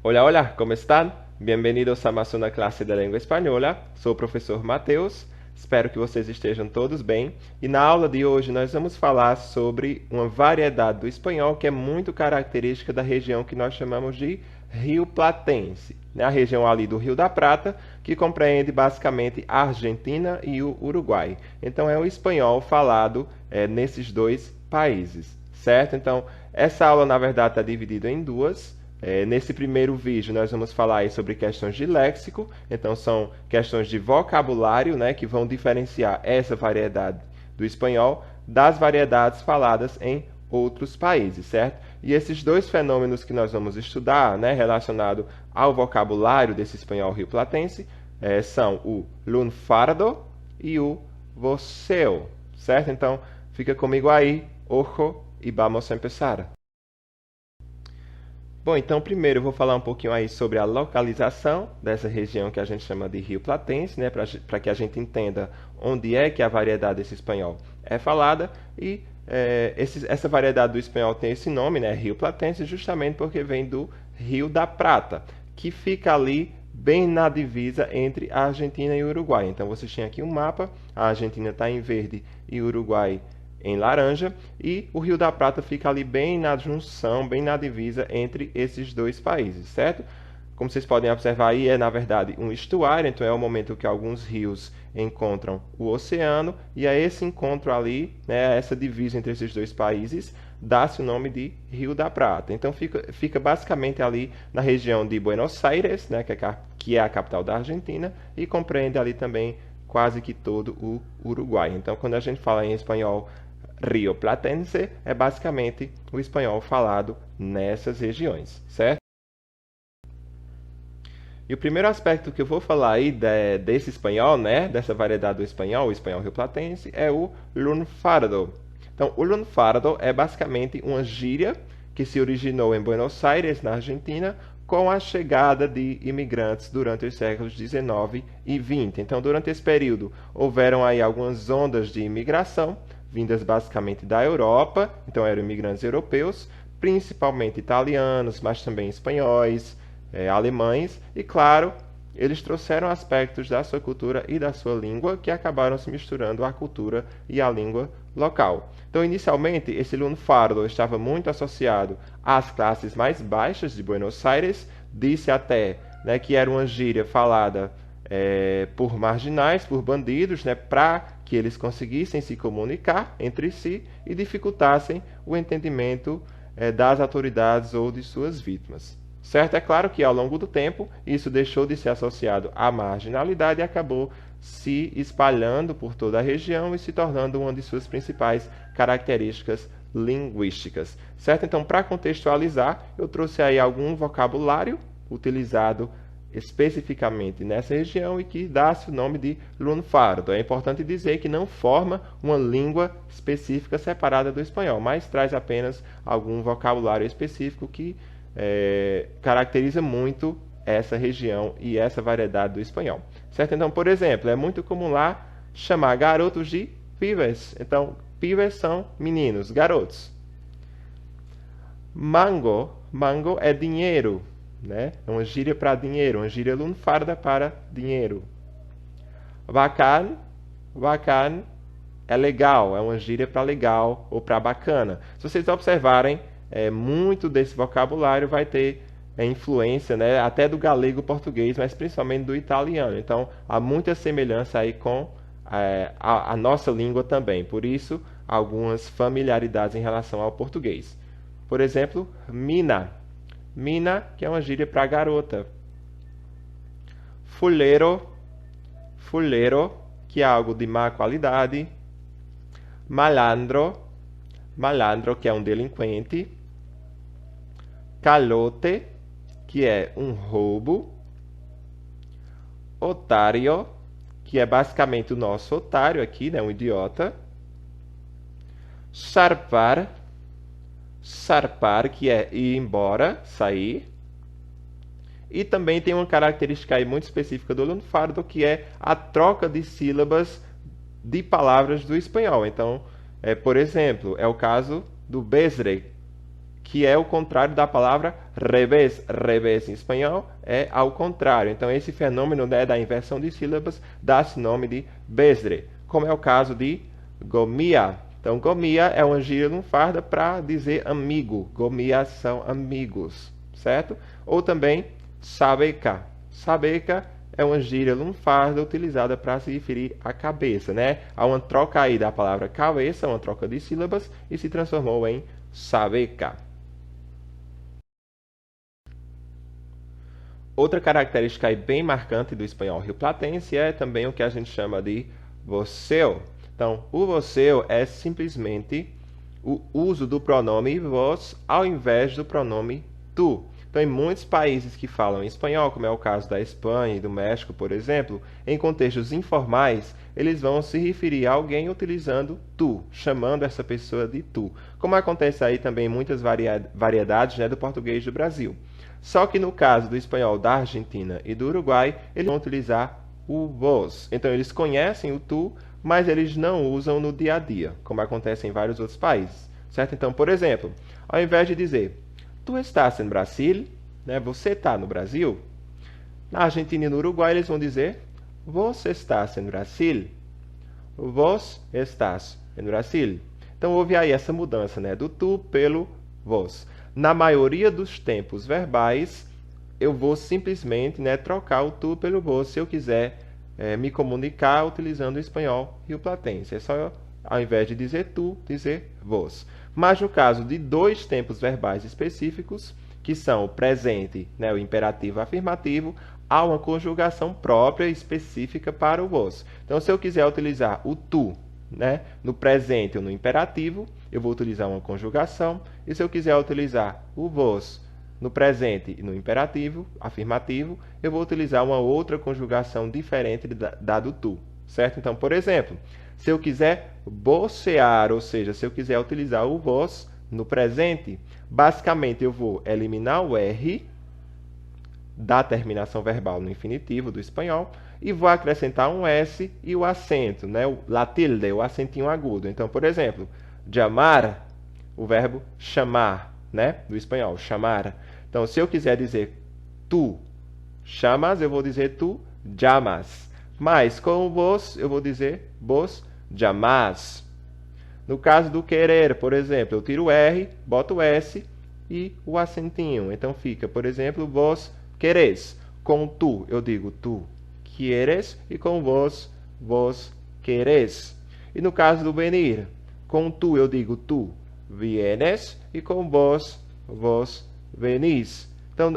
Hola, hola, ¿cómo están? Bem-vindos a mais uma classe de língua espanhola. Sou o professor Matheus. Espero que vocês estejam todos bem. E na aula de hoje nós vamos falar sobre uma variedade do espanhol que é muito característica da região que nós chamamos de Rio Platense, né? A região ali do Rio da Prata, que compreende basicamente a Argentina e o Uruguai. Então é o espanhol falado nesses dois países, certo? Então essa aula na verdade está dividida em duas. Nesse primeiro vídeo, nós vamos falar aí sobre questões de léxico, então são questões de vocabulário, né, que vão diferenciar essa variedade do espanhol das variedades faladas em outros países, certo? E esses dois fenômenos que nós vamos estudar, né, relacionado ao vocabulário desse espanhol rioplatense, são o lunfardo e o voceu, certo? Então, fica comigo aí, ojo, e vamos a empezar. Bom, então primeiro eu vou falar um pouquinho aí sobre a localização dessa região que a gente chama de Rio Platense, né, para que a gente entenda onde é que a variedade desse espanhol é falada. E essa variedade do espanhol tem esse nome, né, Rio Platense, justamente porque vem do Rio da Prata, que fica ali bem na divisa entre a Argentina e o Uruguai. Então vocês têm aqui um mapa, a Argentina está em verde e o Uruguai em laranja, e o Rio da Prata fica ali bem na junção, bem na divisa entre esses dois países, certo? Como vocês podem observar aí, é na verdade um estuário, então é o momento que alguns rios encontram o oceano, e a esse encontro ali, né, essa divisa entre esses dois países, dá-se o nome de Rio da Prata. Então fica basicamente ali na região de Buenos Aires, né, que é a capital da Argentina, e compreende ali também quase que todo o Uruguai. Então, quando a gente fala em espanhol Rio Platense, é basicamente o espanhol falado nessas regiões, certo? E o primeiro aspecto que eu vou falar aí desse espanhol, né, dessa variedade do espanhol, o espanhol rioplatense, é o lunfardo. Então, o lunfardo é basicamente uma gíria que se originou em Buenos Aires, na Argentina, com a chegada de imigrantes durante os séculos 19 e 20. Então, durante esse período, houveram aí algumas ondas de imigração, vindas basicamente da Europa, então eram imigrantes europeus, principalmente italianos, mas também espanhóis, alemães, e claro, eles trouxeram aspectos da sua cultura e da sua língua que acabaram se misturando à cultura e à língua local. Então, inicialmente, esse lunfardo estava muito associado às classes mais baixas de Buenos Aires, disse até, né, que era uma gíria falada por marginais, por bandidos, né, para que eles conseguissem se comunicar entre si e dificultassem o entendimento das autoridades ou de suas vítimas. Certo? É claro que ao longo do tempo isso deixou de ser associado à marginalidade e acabou se espalhando por toda a região e se tornando uma de suas principais características linguísticas. Certo? Então, para contextualizar, eu trouxe aí algum vocabulário utilizado especificamente nessa região e que dá-se o nome de lunfardo. É importante dizer que não forma uma língua específica separada do espanhol, mas traz apenas algum vocabulário específico que caracteriza muito essa região e essa variedade do espanhol. Certo? Então, por exemplo, é muito comum lá chamar garotos de pibes. Então, pibes são meninos, garotos. Mango é dinheiro, né? É uma gíria para dinheiro, uma gíria lunfarda para dinheiro. Bacana é legal, é uma gíria para legal ou para bacana. Se vocês observarem, muito desse vocabulário vai ter influência, né, até do galego português, mas principalmente do italiano. Então, há muita semelhança aí com a nossa língua também. Por isso, algumas familiaridades em relação ao português. Por exemplo, mina. Mina, que é uma gíria para garota. Fuleiro, que é algo de má qualidade. Malandro, que é um delinquente. Calote, que é um roubo. Otário, que é basicamente o nosso otário aqui, né, um idiota. Sarpar, que é ir embora, sair. E também tem uma característica aí muito específica do lunfardo, que é a troca de sílabas de palavras do espanhol. Então, por exemplo, é o caso do besre, que é o contrário da palavra revés. Revés em espanhol é ao contrário. Então, esse fenômeno, né, da inversão de sílabas dá-se nome de besdre, como é o caso de gomia. Então, gomia é uma gíria lunfarda para dizer amigo. Gomia são amigos, certo? Ou também sabeca. Sabeca é uma gíria lunfarda utilizada para se referir à cabeça, né? Há uma troca aí da palavra cabeça, uma troca de sílabas, e se transformou em sabeca. Outra característica aí bem marcante do espanhol rioplatense é também o que a gente chama de voceu. Então, o voceu é simplesmente o uso do pronome vos ao invés do pronome tu. Então, em muitos países que falam espanhol, como é o caso da Espanha e do México, por exemplo, em contextos informais, eles vão se referir a alguém utilizando tu, chamando essa pessoa de tu. Como acontece aí também em muitas variedades, né, do português do Brasil. Só que no caso do espanhol da Argentina e do Uruguai, eles vão utilizar o vos. Então, eles conhecem o tu, mas eles não usam no dia a dia, como acontece em vários outros países, certo? Então, por exemplo, ao invés de dizer tu estás em Brasil, né, você está no Brasil, na Argentina e no Uruguai eles vão dizer vos estás em Brasil, vos estás em Brasil. Então, houve aí essa mudança, né, do tu pelo vos. Na maioria dos tempos verbais, eu vou simplesmente, né, trocar o tu pelo vos se eu quiser me comunicar utilizando o espanhol rioplatense. É só, ao invés de dizer tu, dizer vos. Mas no caso de dois tempos verbais específicos, que são o presente, né, o imperativo afirmativo, há uma conjugação própria específica para o vos. Então, se eu quiser utilizar o tu, né, no presente ou no imperativo, eu vou utilizar uma conjugação. E se eu quiser utilizar o vos no presente e no imperativo afirmativo, eu vou utilizar uma outra conjugação diferente da do tu, certo? Então, por exemplo, se eu quiser vocear, ou seja, se eu quiser utilizar o vos no presente, basicamente eu vou eliminar o R da terminação verbal no infinitivo do espanhol e vou acrescentar um S e o acento, né? La tilde, o acentinho agudo. Então, por exemplo, llamar, o verbo chamar, né? Do espanhol, chamar. Então, se eu quiser dizer tu chamas, eu vou dizer tu llamas. Mas com o vos, eu vou dizer vos llamás. No caso do querer, por exemplo, eu tiro o R, boto o S e o acentinho. Então fica, por exemplo, vos queres. Com tu, eu digo tu quieres e com vos queres. E no caso do venir, com tu eu digo tu vienes e com vos venís. Então,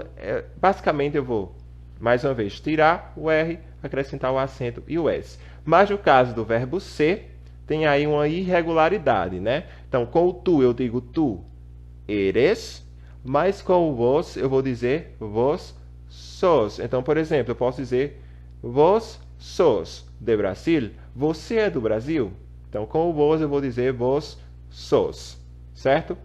basicamente eu vou, mais uma vez, tirar o R, acrescentar o acento e o S. Mas no caso do verbo ser, tem aí uma irregularidade, né? Então, com o tu eu digo tu eres, mas com o vos eu vou dizer vos sos. Então, por exemplo, eu posso dizer vos sos de Brasil. Você é do Brasil? Então, com o vos eu vou dizer vos sos, certo?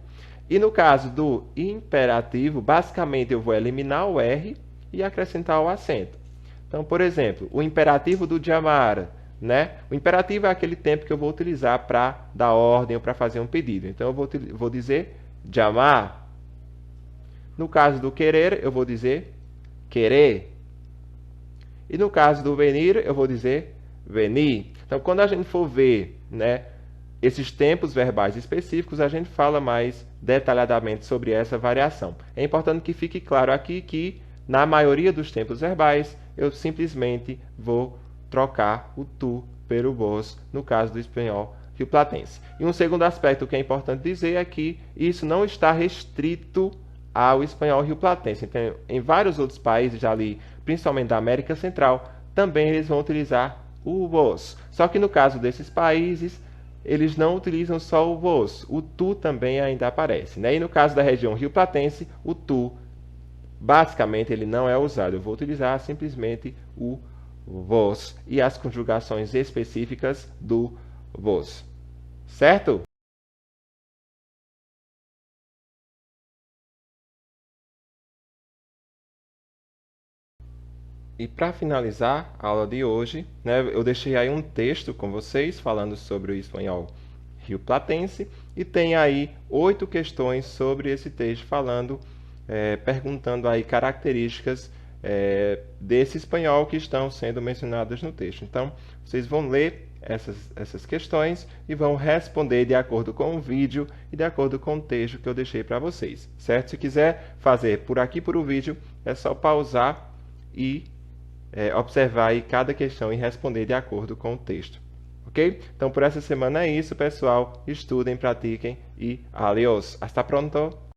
E no caso do imperativo, basicamente eu vou eliminar o R e acrescentar o acento. Então, por exemplo, o imperativo do llamar, né? O imperativo é aquele tempo que eu vou utilizar para dar ordem ou para fazer um pedido. Então, eu vou dizer llamar. No caso do querer, eu vou dizer querer. E no caso do venir, eu vou dizer venir. Então, quando a gente for ver, né, esses tempos verbais específicos, a gente fala mais detalhadamente sobre essa variação. É importante que fique claro aqui que, na maioria dos tempos verbais, eu simplesmente vou trocar o tu pelo vos, no caso do espanhol rioplatense. E um segundo aspecto que é importante dizer é que isso não está restrito ao espanhol rioplatense. Então, em vários outros países ali, principalmente da América Central, também eles vão utilizar o vos. Só que no caso desses países, eles não utilizam só o vos, o tu também ainda aparece, né? E no caso da região rioplatense, o tu, basicamente, ele não é usado. Eu vou utilizar simplesmente o vos e as conjugações específicas do vos, certo? E para finalizar a aula de hoje, né, eu deixei aí um texto com vocês falando sobre o espanhol rioplatense, e tem aí 8 questões sobre esse texto falando, perguntando aí características desse espanhol que estão sendo mencionadas no texto. Então, vocês vão ler essas questões e vão responder de acordo com o vídeo e de acordo com o texto que eu deixei para vocês, certo? Se quiser fazer por aqui por o vídeo, é só pausar e observar aí cada questão e responder de acordo com o texto, ok? Então, por essa semana é isso, pessoal. Estudem, pratiquem e adiós. Hasta pronto!